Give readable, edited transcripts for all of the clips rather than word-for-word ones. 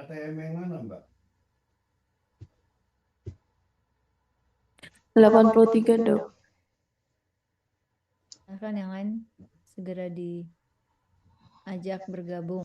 ATM yang mana, Mbak? 83, Dok. Silahkan yang lain segera diajak bergabung.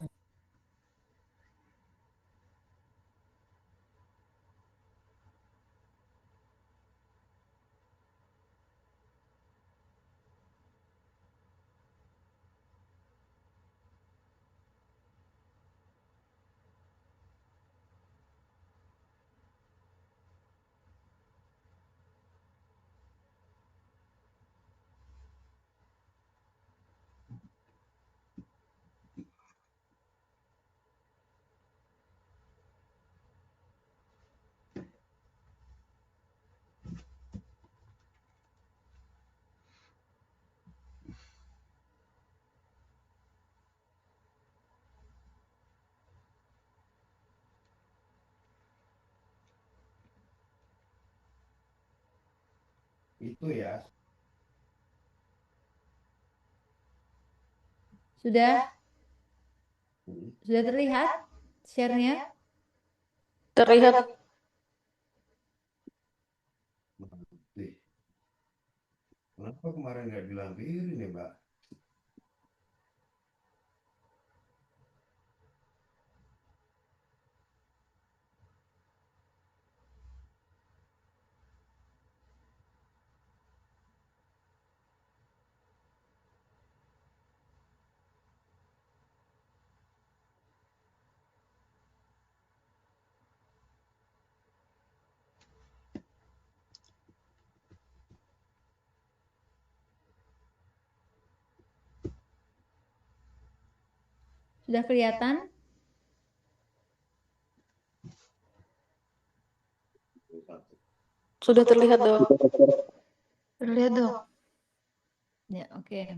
Itu ya. Sudah terlihat share-nya? Terlihat. Kenapa kemarin nggak dilampirin ya, Mbak? Sudah kelihatan? Sudah terlihat, Dok. Terlihat, Dok. Ya, oke.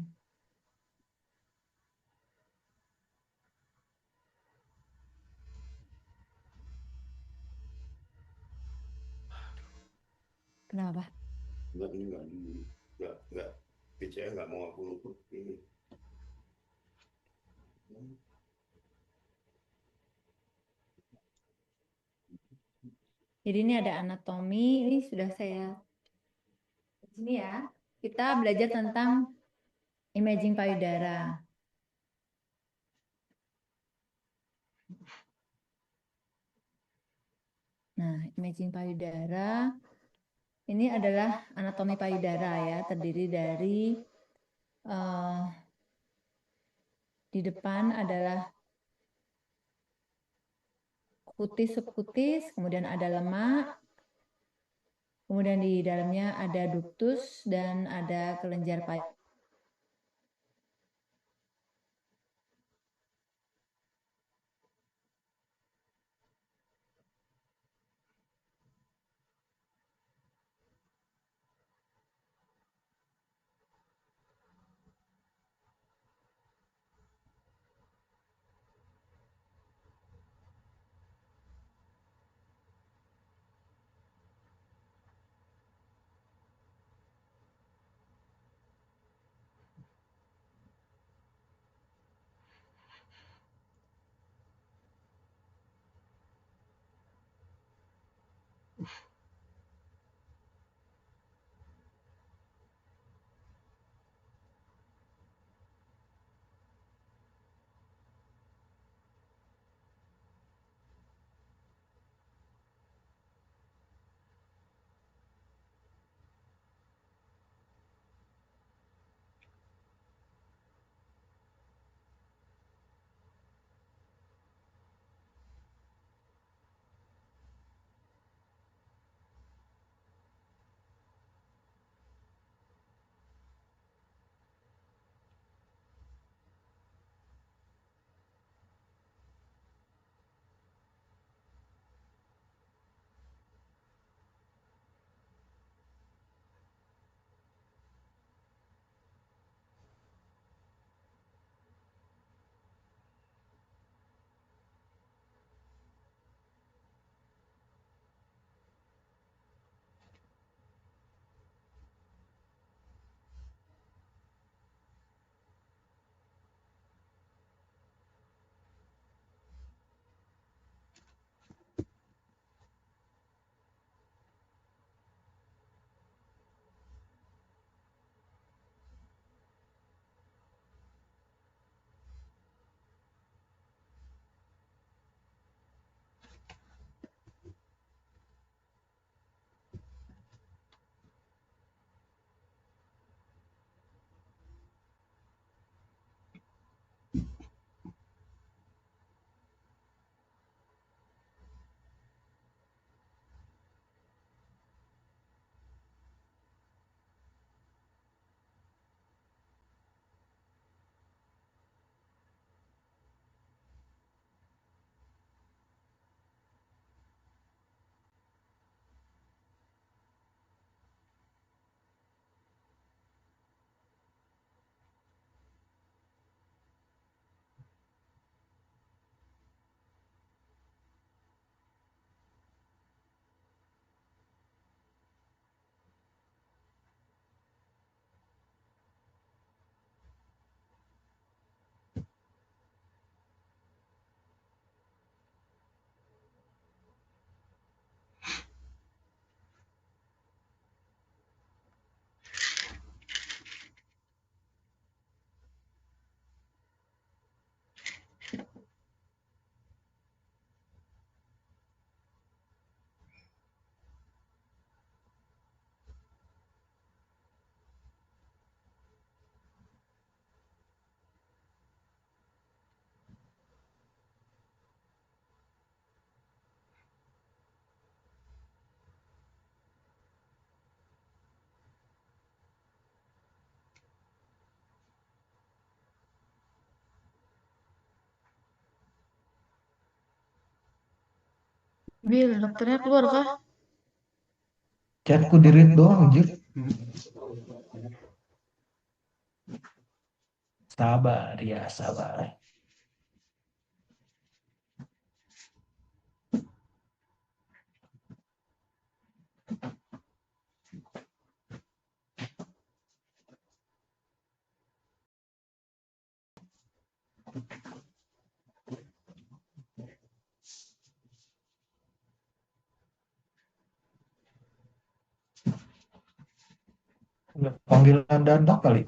Kenapa? Enggak, ini enggak. PCA nggak mau aku luput ini. Jadi ini ada anatomi, ini sudah saya sini ya. Kita belajar tentang imaging payudara. Nah, imaging payudara ini adalah anatomi payudara ya, terdiri dari di depan adalah kutis subkutis, kemudian ada lemak, kemudian di dalamnya ada ductus dan ada kelenjar payudara. Bil, dokternya keluar kah? Chatku di read doang, anjir. Sabar ya, sabar. Panggilan dadak kali.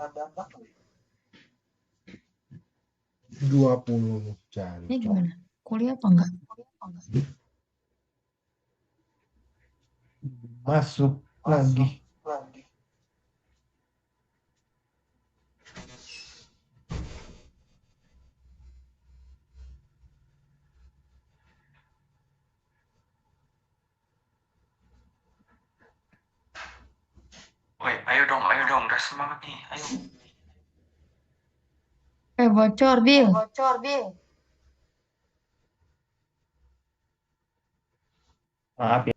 20 Ini jancok. gimana? Kuliah apa enggak? Masuk lagi. Woi, ayo dong, udah semangat nih, ayo. Bocor, Bil. Maaf ya.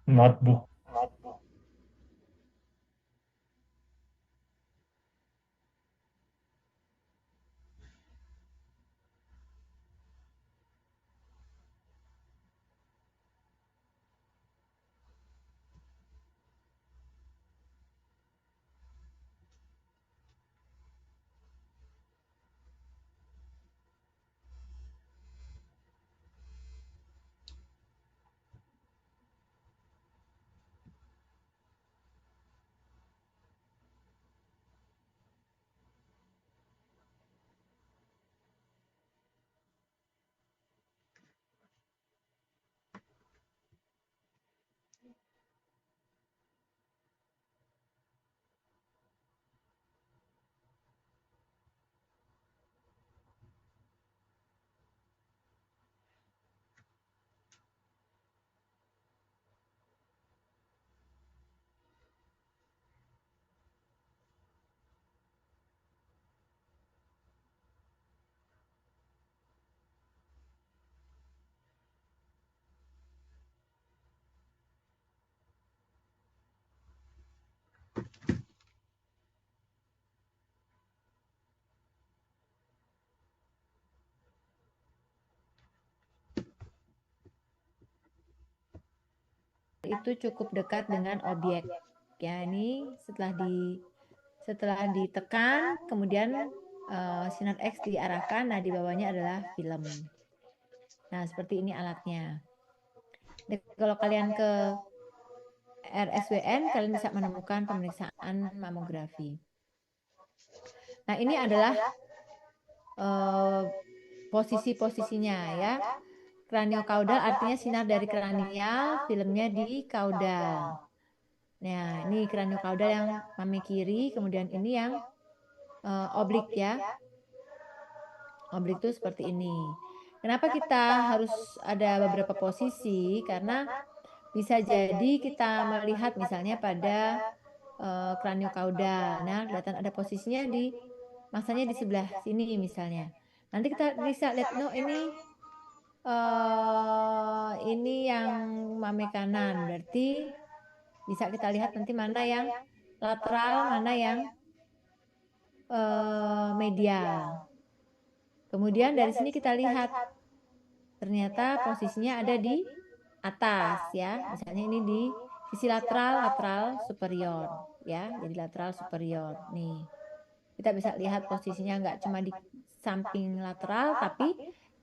Notebook. Itu cukup dekat dengan objek. Ya, ini setelah ditekan, kemudian sinar X diarahkan, nah di bawahnya adalah film. Nah, seperti ini alatnya. Dan kalau kalian ke RSWN, kalian bisa menemukan pemeriksaan mamografi. Nah, ini adalah posisi-posisinya ya. Kraniokaudal artinya sinar dari kranial, filmnya di kaudal. Nah, ini kraniokaudal yang mami kiri, kemudian ini yang oblik ya. Oblik itu seperti ini. Kenapa kita harus ada beberapa posisi? Karena bisa jadi kita melihat misalnya pada kraniokaudal. Nah, kelihatan ada posisinya di masanya di sebelah sini misalnya. Nanti kita bisa lihat, no ini yang mame kanan, berarti bisa kita lihat nanti mana yang lateral, mana yang medial. Kemudian dari sini kita lihat ternyata posisinya ada di atas ya. Misalnya ini di sisi lateral superior ya. Jadi lateral superior. Nih. Kita bisa lihat posisinya nggak cuma di samping lateral tapi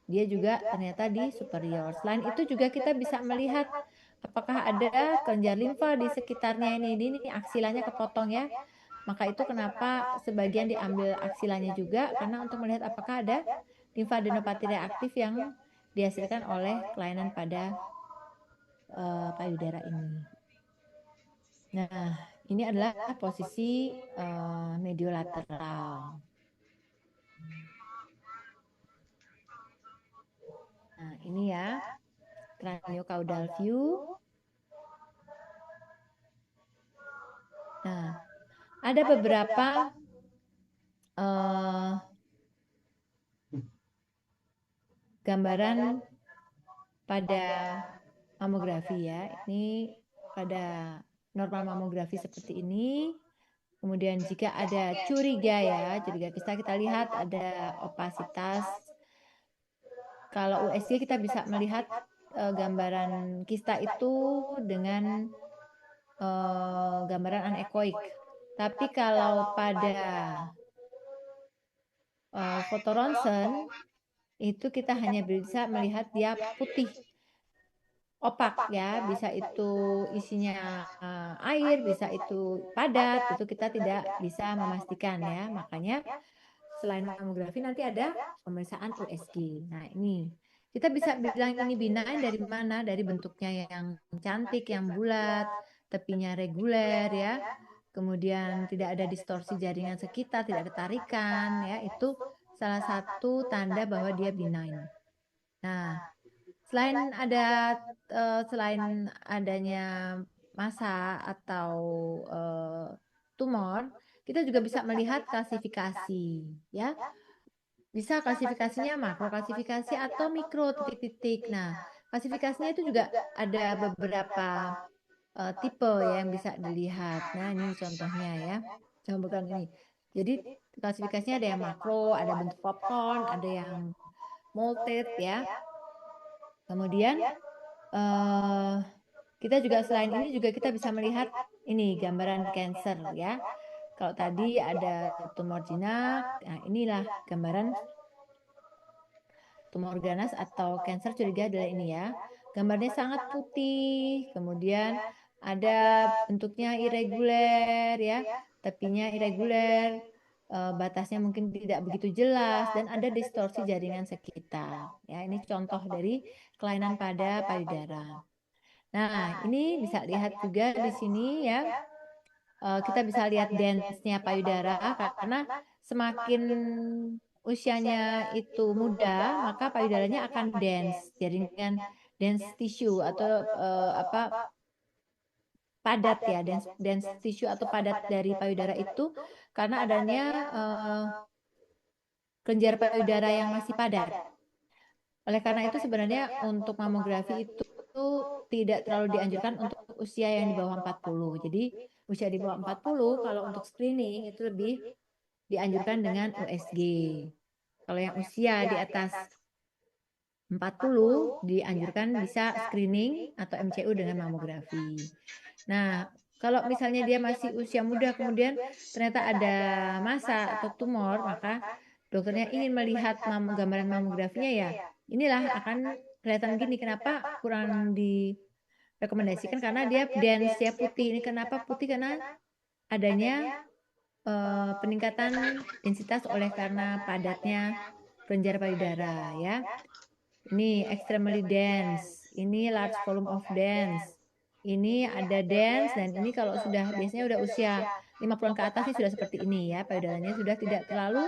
dia juga ternyata di superior. Selain itu juga kita bisa melihat apakah ada kelenjar limfa di sekitarnya ini aksilanya kepotong ya. Maka itu kenapa sebagian diambil aksilanya juga karena untuk melihat apakah ada limfadenopati reaktif yang dihasilkan oleh kelainan pada payudara ini. Nah, ini adalah posisi mediolateral. Nah, ini ya craniocaudal view. Nah, ada beberapa gambaran pada mamografi ya. Ini pada normal mamografi seperti ini. Kemudian jika ada curiga ya, curiga kita lihat ada opasitas. Kalau USG kita bisa melihat gambaran kista itu dengan gambaran anekoik. Tapi kalau pada foto ronsen itu kita hanya bisa melihat dia putih opak ya, bisa itu isinya air, bisa itu padat, itu kita tidak bisa memastikan ya. Makanya selain mamografi nanti ada pemeriksaan USG. Nah ini kita bisa bilang ini benign dari mana? Dari bentuknya yang cantik, yang bulat, tepinya reguler ya. Kemudian tidak ada distorsi jaringan sekitar, tidak ada tarikan ya. Itu salah satu tanda bahwa dia benign. Nah, selain adanya massa atau tumor, kita juga bisa melihat klasifikasi ya. Bisa klasifikasinya makro klasifikasi atau mikro titik-titik. Nah, klasifikasinya itu juga ada beberapa tipe ya yang bisa dilihat. Nah, ini contohnya ya. Contohkan ini. Jadi klasifikasinya ada yang makro, ada bentuk popcorn, ada yang molted ya. Kemudian kita juga selain ini juga kita bisa melihat ini gambaran cancer ya. Kalau tadi ada tumor jinak, nah inilah gambaran tumor ganas atau cancer curiga adalah ini ya. Gambarnya sangat putih, kemudian ada bentuknya irregular ya, tepinya irregular, batasnya mungkin tidak begitu jelas dan ada distorsi jaringan sekitar. Ya, ini contoh dari kelainan pada payudara. Nah, ini bisa lihat juga di sini ya. Kita bisa lihat densnya payudara karena semakin usianya itu muda, maka payudaranya akan dense, jaringan dense tissue atau padat ya, dense tissue atau padat dari payudara itu karena adanya kelenjar payudara yang masih padat. Oleh karena itu sebenarnya untuk mamografi itu tidak terlalu dianjurkan untuk usia yang di bawah 40. Jadi usia di bawah 40 kalau untuk screening itu lebih dianjurkan dengan USG. Kalau yang usia di atas 40 dianjurkan bisa screening atau MCU dengan mamografi. Nah, kalau misalnya dia masih usia muda kemudian ternyata ada massa atau tumor, maka dokternya ingin melihat gambaran mamografinya ya. Inilah akan kelihatan gini. Kenapa kurang direkomendasikan? Karena dia dense ya, putih. Ini kenapa putih? Karena adanya peningkatan densitas oleh karena padatnya kelenjar payudara ya. Ini extremely dense, ini large volume of dense, ini ada dense, dan ini kalau sudah biasanya udah usia 50-an ke atas ini sudah seperti ini ya, payudaranya sudah tidak terlalu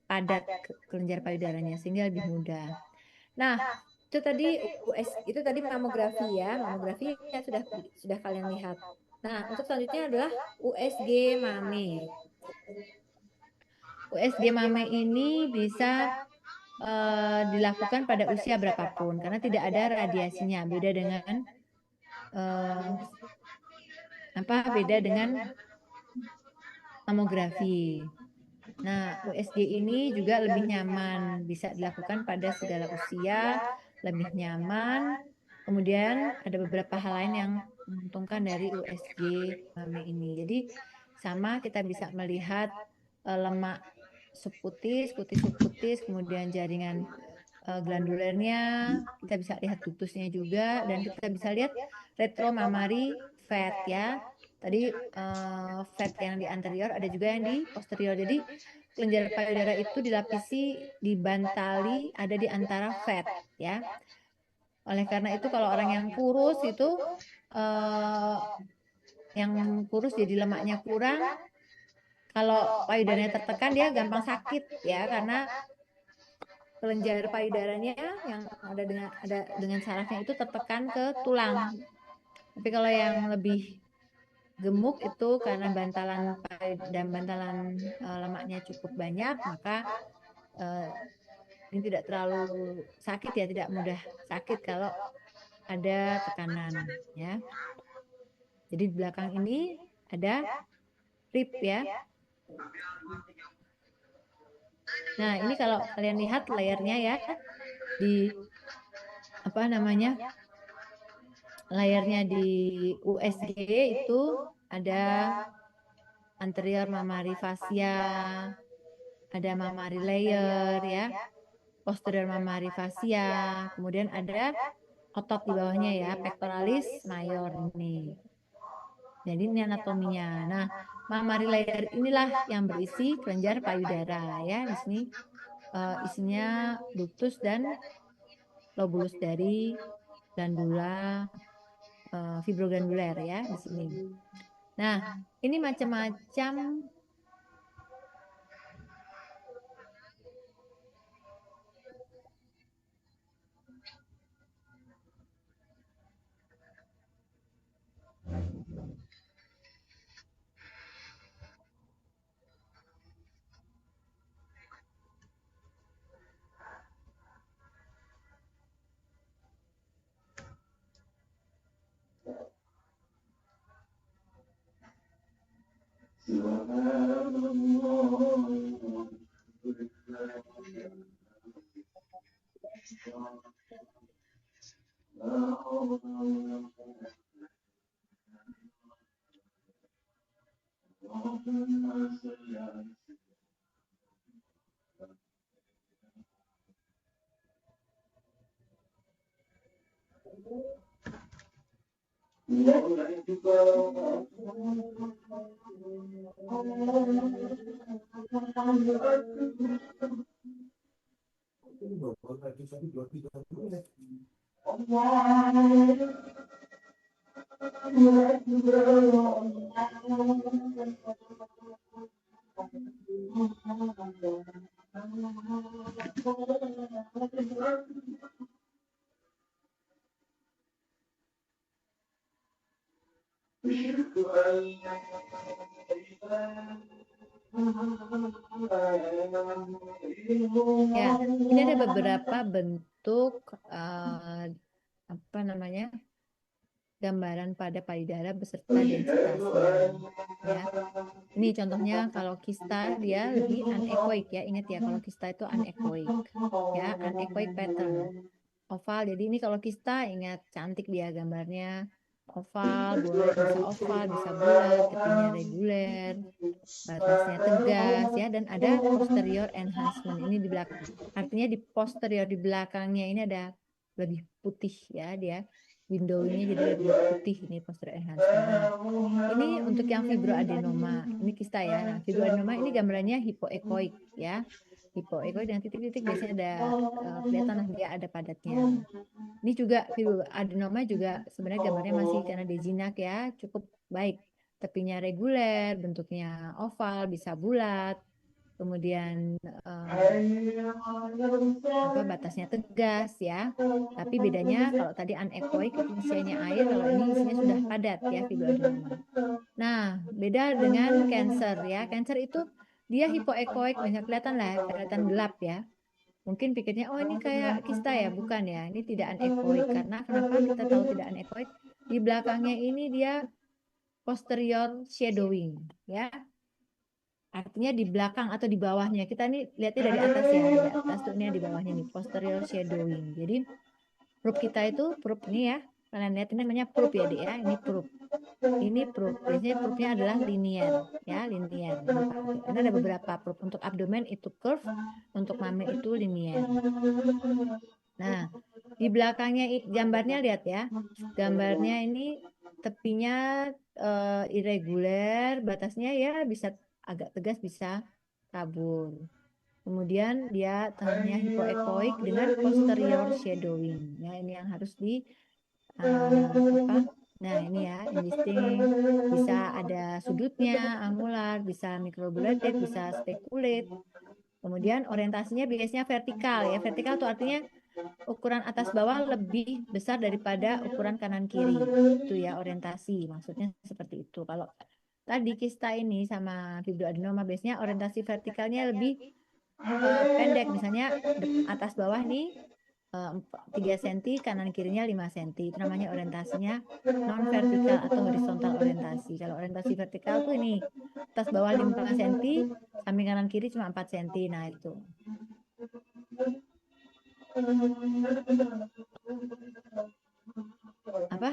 padat kelenjar payudaranya sehingga lebih mudah. Nah, itu tadi mamografi ya, mamografi ya sudah kalian lihat. Nah, untuk selanjutnya adalah USG mame. USG mame ini bisa dilakukan pada usia berapapun karena tidak ada radiasinya, beda dengan mamografi. Nah, USG ini juga lebih nyaman, bisa dilakukan pada segala usia, lebih nyaman. Kemudian ada beberapa hal lain yang menguntungkan dari USG mame ini. Jadi sama kita bisa melihat lemak subkutis, kutis subkutis, kemudian jaringan glandulernya, kita bisa lihat ductusnya juga, dan kita bisa lihat retromammary fat ya. Tadi fat yang di anterior, ada juga yang di posterior. Jadi kelenjar payudara itu dilapisi, dibantali, ada di antara fat ya. Oleh karena itu kalau orang yang kurus itu jadi lemaknya kurang, kalau payudaranya tertekan dia gampang sakit ya, karena kelenjar payudaranya yang ada dengan sarafnya itu tertekan ke tulang. Tapi kalau yang lebih gemuk itu karena bantalan lemaknya cukup banyak, maka ini tidak terlalu sakit ya, tidak mudah sakit kalau ada tekanan ya. Jadi di belakang ini ada rib ya. Nah, ini kalau kalian lihat layarnya ya, di layarnya di USG itu ada anterior mammary fascia, ada mammary layer ya, posterior mammary fascia, kemudian ada otot di bawahnya ya, pectoralis major ini. Jadi ini anatominya. Nah, mammary layer inilah yang berisi kelenjar payudara ya. Di sini isinya ductus dan lobulus dari glandula fibroglanduler ya di sini. Nah, ini macam-macam ya, ini ada beberapa bentuk gambaran pada payudara beserta densitasnya ya. Ini contohnya kalau kista dia lebih anechoic ya, ingat ya kalau kista itu anechoic ya, anechoic pattern. Oval, jadi ini kalau kista ingat cantik dia gambarnya, oval, bisa oval, bisa bulat, tepinya reguler, batasnya tegas ya, dan ada posterior enhancement ini di belakang. Artinya di posterior di belakangnya ini ada lebih putih ya dia. Window-nya jadi lebih putih, ini posterior enhancement. Ini untuk yang fibroadenoma, ini kista ya. Nah, fibroadenoma ini gambarannya hipoechoic ya. Hipoekoik dengan titik-titik biasanya ada kelihatan lah dia ada padatnya. Ini juga fibroadenoma juga sebenarnya gambarnya masih karena dezinak ya, cukup baik. Tepinya reguler, bentuknya oval, bisa bulat. Kemudian batasnya tegas ya. Tapi bedanya kalau tadi anekoik itu isinya air, kalau ini isinya sudah padat ya fibroadenoma. Nah, beda dengan cancer ya. Cancer itu dia hipoekoik, bisa kelihatan lah, kelihatan gelap ya. Mungkin pikirnya, oh ini kayak kista ya, bukan ya. Ini tidak anekoik. Karena kenapa kita tahu tidak anekoik? Di belakangnya ini dia posterior shadowing ya. Artinya di belakang atau di bawahnya. Kita ini lihatnya dari atas ya, di atas tuh ini di bawahnya nih, posterior shadowing. Jadi probe kita itu probe ini ya. Kalian lihat ini namanya probe ya, Dek ya. Ini probe. Ini probe. Biasanya probe-nya adalah linear ya, linear. Karena ada beberapa probe. Untuk abdomen itu curve, untuk mamil itu linear. Nah, di belakangnya gambarnya lihat ya. Gambarnya ini tepinya irregular, batasnya ya bisa agak tegas, bisa kabur. Kemudian dia tengahnya hipoekoik dengan posterior shadowing. Ya, ini yang harus di Nah, ini ya, indistinct, bisa ada sudutnya, angular, bisa microbulated, bisa speculate. Kemudian orientasinya biasanya vertikal ya. Vertikal itu artinya ukuran atas bawah lebih besar daripada ukuran kanan kiri. Itu ya orientasi, maksudnya seperti itu. Kalau tadi kista ini sama fibroadenoma biasanya orientasi vertikalnya lebih pendek, misalnya atas bawah nih 3 cm, kanan kirinya 5 cm. Itu namanya orientasinya non vertikal atau horizontal orientasi. Kalau orientasi vertikal tuh ini atas bawah 5 cm, samping kanan kiri cuma 4 cm. Nah, itu. Apa?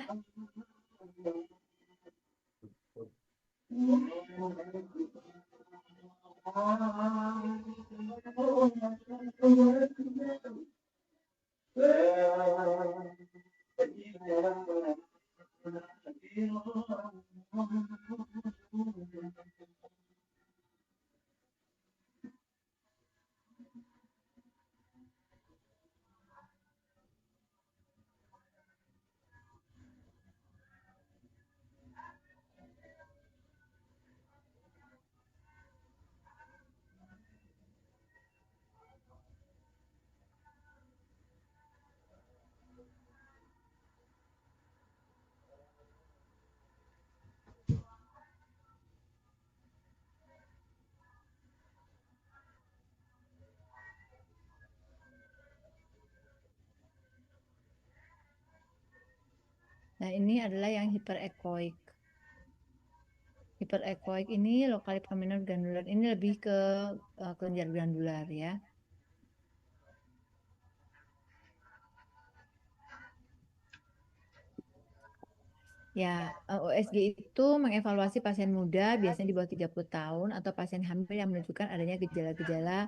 Nah, ini adalah yang hiperekoik. Hiperekoik ini lokali prominent granular. Ini lebih ke kelenjar granular ya. Ya, USG itu mengevaluasi pasien muda biasanya di bawah 30 tahun atau pasien hamil yang menunjukkan adanya gejala-gejala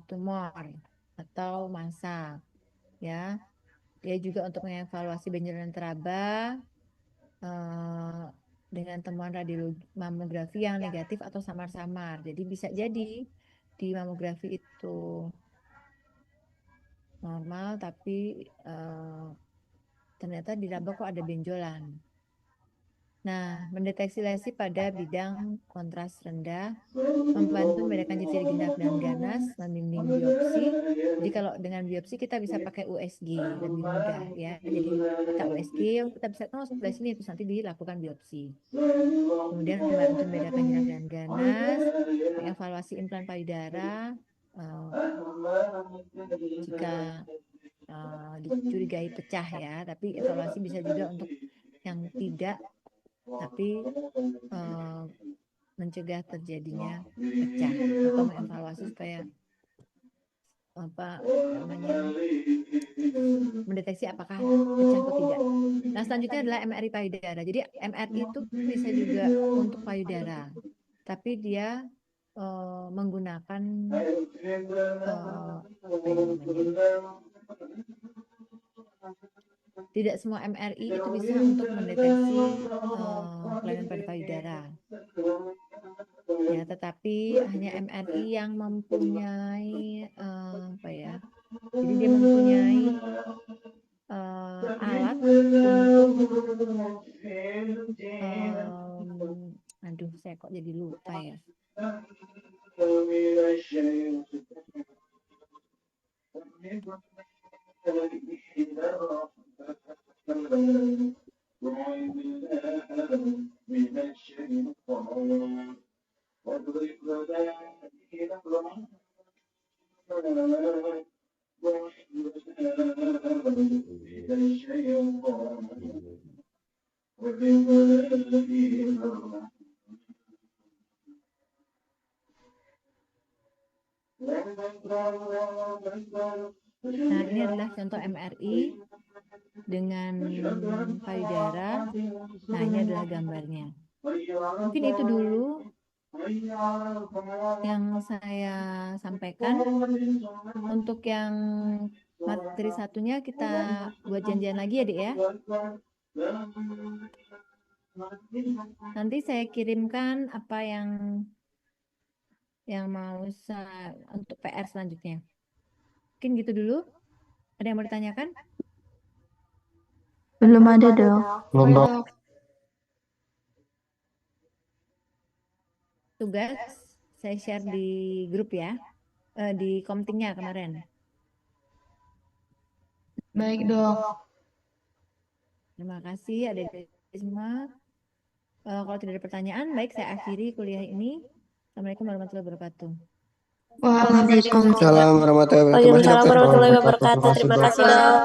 tumor atau massa. Ya. Dia juga untuk mengevaluasi benjolan teraba dengan temuan radiologi mamografi yang negatif atau samar-samar. Jadi bisa jadi di mamografi itu normal tapi ternyata di laba kok ada benjolan. Nah, mendeteksi lesi pada bidang kontras rendah, membantu membedakan ciri genap dan ganas, membimbing biopsi. Jadi kalau dengan biopsi kita bisa pakai USG, lebih mudah ya. Jadi kita USG, kita bisa sebelah sini, terus nanti dilakukan biopsi. Kemudian membantu membedakan genap dan ganas, mengevaluasi implan payudara, jika dicurigai pecah ya, tapi evaluasi bisa juga untuk yang tidak, tapi mencegah terjadinya pecah atau mengevaluasi supaya apa namanya mendeteksi apakah pecah atau tidak. Nah, selanjutnya adalah MRI payudara. Jadi MRI itu bisa juga untuk payudara, tapi dia menggunakan tidak semua MRI itu bisa untuk mendeteksi kelainan pada payudara. Ya, tetapi hanya MRI yang mempunyai apa ya? Jadi dia mempunyai alat untuk aduh, saya kok jadi lupa ya. Nah, ini adalah contoh MRI dengan payudara. Nah, ini adalah gambarnya. Mungkin itu dulu yang saya sampaikan. Untuk yang materi satunya kita buat janjian lagi ya, Dek ya. Nanti saya kirimkan apa yang mau untuk PR selanjutnya. Mungkin gitu dulu. Ada yang mau ditanyakan? Belum ada, Dok. Belum, Dok. Tugas saya share di grup ya, di komtingnya kemarin. Baik, Dok. Terima kasih ada semua. Kalau tidak ada pertanyaan, baik saya akhiri kuliah ini. Assalamualaikum warahmatullahi wabarakatuh. Waalaikumsalam. Salam warahmatullahi wabarakatuh. Waalaikumsalam warahmatullahi wabarakatuh. Terima kasih, Dok.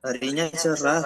Harinya cerah.